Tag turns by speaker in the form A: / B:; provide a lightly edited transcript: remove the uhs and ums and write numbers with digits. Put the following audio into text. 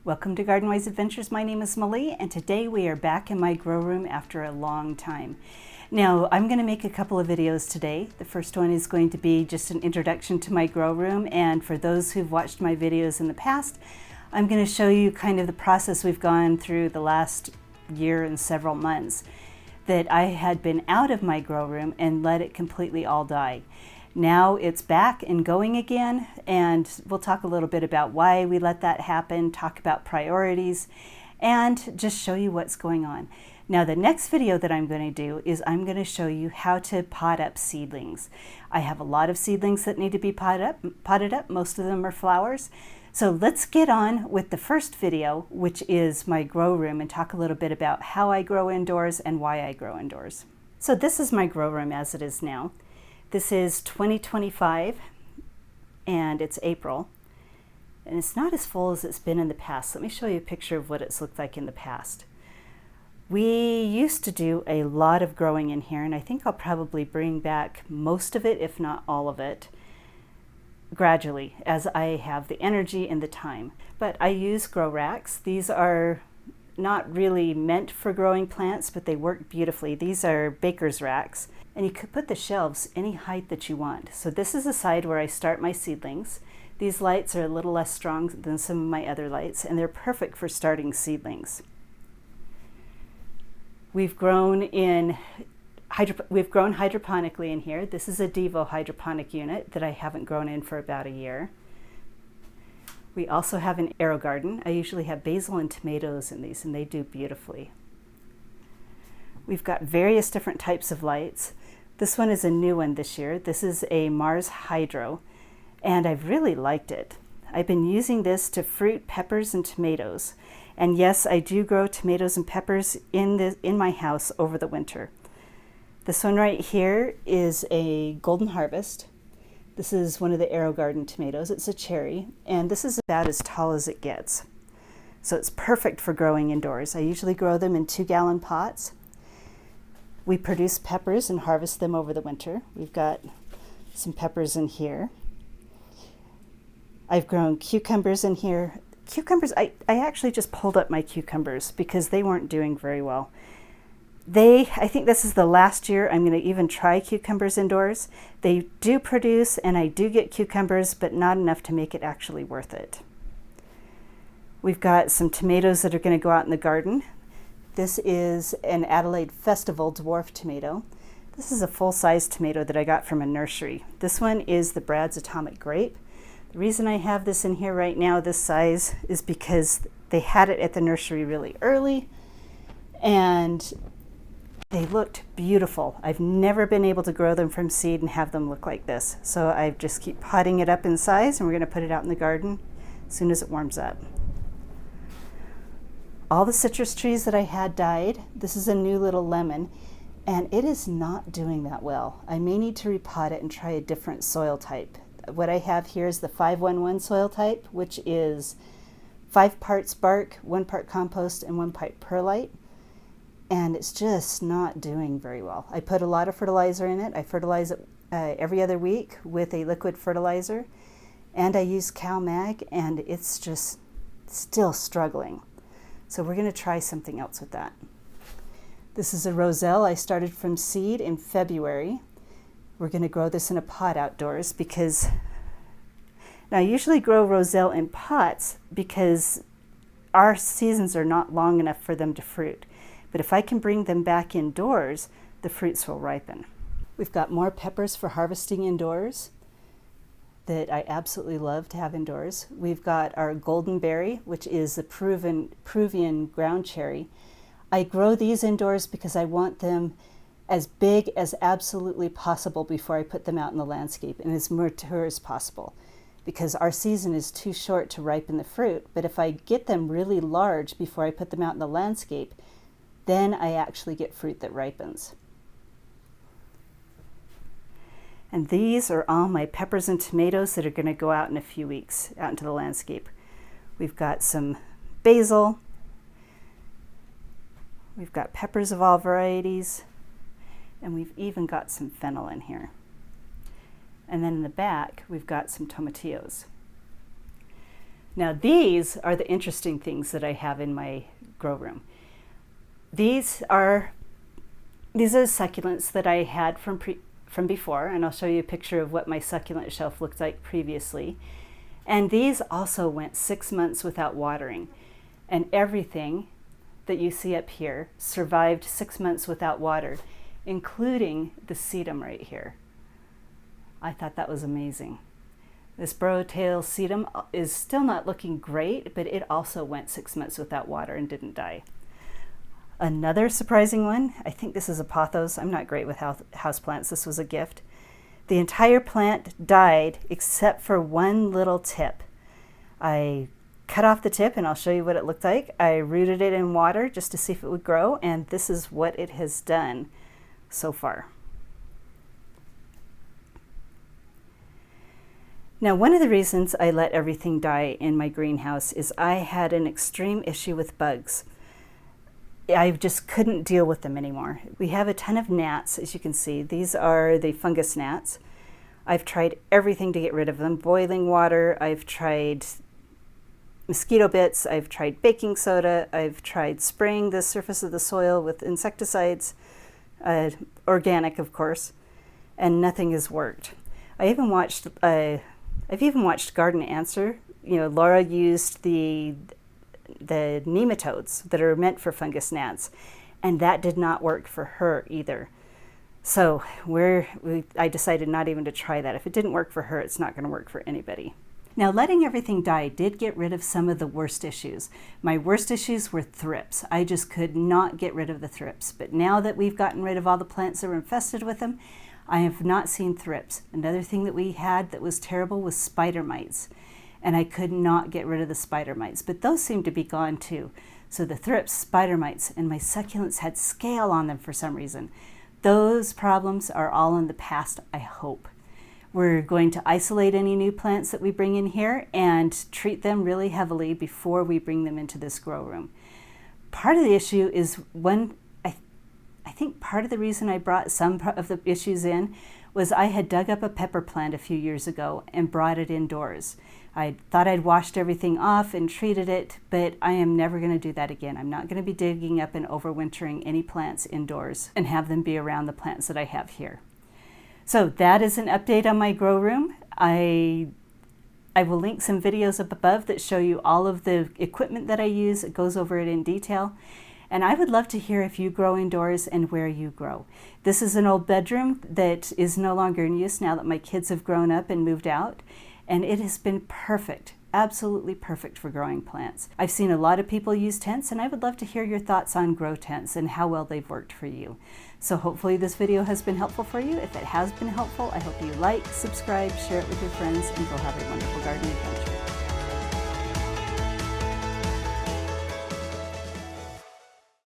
A: Welcome to Garden Wise Adventures. My name is Malie, and today we are back in my grow room after a long time. Now, I'm going to make a couple of videos today. The first one is going to be just an introduction to my grow room, and for those who've watched my videos in the past, I'm going to show you kind of the process we've gone through the last year and several months that I had been out of my grow room and let it completely all die. Now it's back and going again, and we'll talk a little bit about why we let that happen, talk about priorities, and just show you what's going on. Now the next video that I'm going to do is I'm going to show you how to pot up seedlings. I have a lot of seedlings that need to be potted up. Most of them are flowers. So let's get on with the first video, which is my grow room, and talk a little bit about how I grow indoors and why I grow indoors. So this is my grow room as it is now. This is 2025 and it's April, and it's not as full as it's been in the past. Let me show you a picture of what it's looked like in the past. We used to do a lot of growing in here, and I think I'll probably bring back most of it, if not all of it, gradually as I have the energy and the time. But I use grow racks. These are not really meant for growing plants, but they work beautifully. These are baker's racks, and you could put the shelves any height that you want. So this is the side where I start my seedlings. These lights are a little less strong than some of my other lights, and they're perfect for starting seedlings. We've grown hydroponically in here. This is a Devo hydroponic unit that I haven't grown in for about a year. We also have an aero garden. I usually have basil and tomatoes in these, and they do beautifully. We've got various different types of lights. This one is a new one this year. This is a Mars Hydro, and I've really liked it. I've been using this to fruit peppers and tomatoes. And yes, I do grow tomatoes and peppers in my house over the winter. This one right here is a Golden Harvest. This is one of the Aero Garden tomatoes. It's a cherry, and this is about as tall as it gets. So it's perfect for growing indoors. I usually grow them in 2-gallon pots. We produce peppers and harvest them over the winter. We've got some peppers in here. I've grown cucumbers in here. Cucumbers, I actually just pulled up my cucumbers because they weren't doing very well. I think this is the last year I'm going to even try cucumbers indoors. They do produce, and I do get cucumbers, but not enough to make it actually worth it. We've got some tomatoes that are going to go out in the garden. This is an Adelaide Festival dwarf tomato. This is a full-size tomato that I got from a nursery. This one is the Brad's Atomic Grape. The reason I have this in here right now, this size, is because they had it at the nursery really early, and they looked beautiful. I've never been able to grow them from seed and have them look like this. So I just keep potting it up in size, and we're going to put it out in the garden as soon as it warms up. All the citrus trees that I had died. This is a new little lemon, and it is not doing that well. I may need to repot it and try a different soil type. What I have here is the 5-1-1 soil type, which is 5 parts bark, 1 part compost, and 1 part perlite. And it's just not doing very well. I put a lot of fertilizer in it. I fertilize it every other week with a liquid fertilizer, and I use CalMag, and it's just still struggling. So we're going to try something else with that. This is a roselle I started from seed in February. We're going to grow this in a pot outdoors because now I usually grow roselle in pots because our seasons are not long enough for them to fruit. But if I can bring them back indoors, the fruits will ripen. We've got more peppers for harvesting indoors that I absolutely love to have indoors. We've got our golden berry, which is a Peruvian ground cherry. I grow these indoors because I want them as big as absolutely possible before I put them out in the landscape, and as mature as possible, because our season is too short to ripen the fruit. But if I get them really large before I put them out in the landscape, then I actually get fruit that ripens. And these are all my peppers and tomatoes that are going to go out in a few weeks out into the landscape. We've got some basil. We've got peppers of all varieties. And we've even got some fennel in here. And then in the back, we've got some tomatillos. Now these are the interesting things that I have in my grow room. These are succulents that I had from before, and I'll show you a picture of what my succulent shelf looked like previously. And these also went 6 months without watering, and everything that you see up here survived 6 months without water, including the sedum right here. I thought that was amazing. This burrow-tail sedum is still not looking great, but it also went 6 months without water and didn't die. Another surprising one, I think this is a pothos. I'm not great with houseplants. This was a gift. The entire plant died except for one little tip. I cut off the tip, and I'll show you what it looked like. I rooted it in water just to see if it would grow, and this is what it has done so far. Now, one of the reasons I let everything die in my greenhouse is I had an extreme issue with bugs. I just couldn't deal with them anymore. We have a ton of gnats, as you can see. These are the fungus gnats. I've tried everything to get rid of them. Boiling water, I've tried mosquito bits, I've tried baking soda, I've tried spraying the surface of the soil with insecticides, organic of course, and nothing has worked. I've even watched Garden Answer. You know, Laura used the nematodes that are meant for fungus gnats, and that did not work for her either. So I decided not even to try that. If it didn't work for her, it's not going to work for anybody. Now, letting everything die did get rid of some of the worst issues. My worst issues were thrips. I just could not get rid of the thrips. But now that we've gotten rid of all the plants that were infested with them, I have not seen thrips. Another thing that we had that was terrible was spider mites. And I could not get rid of the spider mites, but those seem to be gone too. So the thrips, spider mites, and my succulents had scale on them for some reason. Those problems are all in the past, I hope. We're going to isolate any new plants that we bring in here and treat them really heavily before we bring them into this grow room. Part of the issue is I think part of the reason I brought some of the issues in was I had dug up a pepper plant a few years ago and brought it indoors. I thought I'd washed everything off and treated it, but I am never going to do that again. I'm not going to be digging up and overwintering any plants indoors and have them be around the plants that I have here. So that is an update on my grow room. I will link some videos up above that show you all of the equipment that I use. It goes over it in detail. And I would love to hear if you grow indoors and where you grow. This is an old bedroom that is no longer in use now that my kids have grown up and moved out. And it has been perfect, absolutely perfect for growing plants. I've seen a lot of people use tents, and I would love to hear your thoughts on grow tents and how well they've worked for you. So hopefully this video has been helpful for you. If it has been helpful, I hope you like, subscribe, share it with your friends, and go have a wonderful garden adventure.